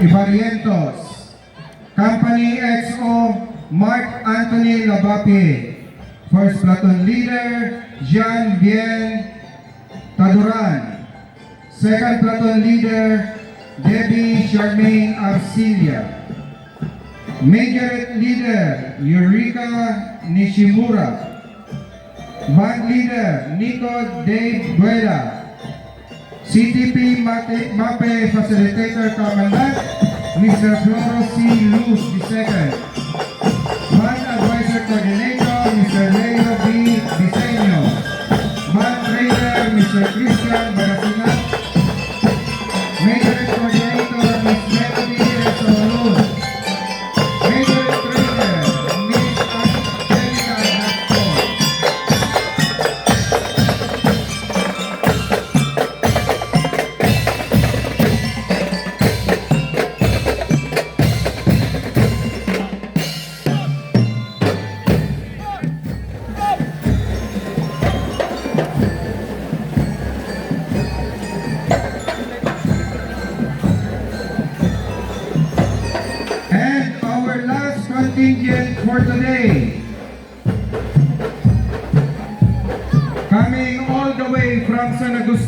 Ibarientos. Company XO Mark Anthony Labapi. First Platoon Leader Jean Bien Taduran. Second Platoon Leader Debbie Charmaine Arcilia. Majorette Leader Eureka Nishimura. Band Leader Nico Dave Buela. CTP MAPE Facilitator Commandant Mr. Floro C. Luz II. Band Advisor Coordinator Mr. Leo B. Diseño. Band Trainer Mr. Christian Barasinan. Majorette Coordinator Ms. Melody Resolun. Majorette Trainer Ms. Angelica Nastor. And our last contingent for today, coming all the way from San Agustin.